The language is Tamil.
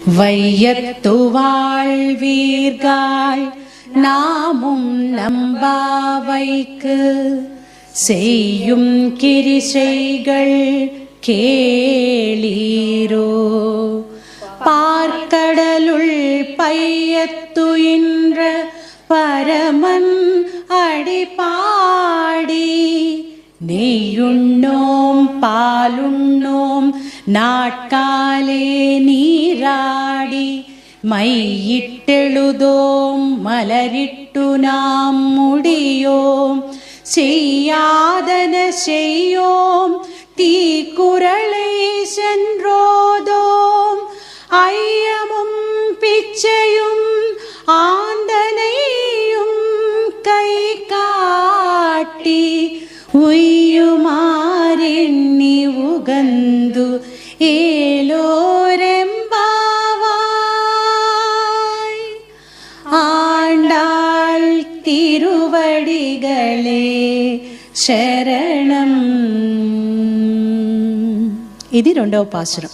வையத்து வாழ்வீர்காள் நாமும் நம்பாவைக்கு செய்யும் கிரிசைகள் கேளீரோ. பார்க்கடலுள் பையத்துயின்ற பரமன் அடிபாடி நெய்யுண்ணோம் பாலுண்ணோம் நாட்காலே நீராடி மையிட்டெழுதோம் மலரிட்டு நாம் முடியோம் செய்யாதன செய்யோம் தீக்குறளை சென்றோதோம் ஐயமும் பிச்சையும் ஆந்தனையும் கை காட்டி உய்யுமாறெண்ணி உகந்து ஏலோரெம்பாவாய். ஆண்டாள் திருவடிகளே శరణం. ఇది రెండవ పాసురం.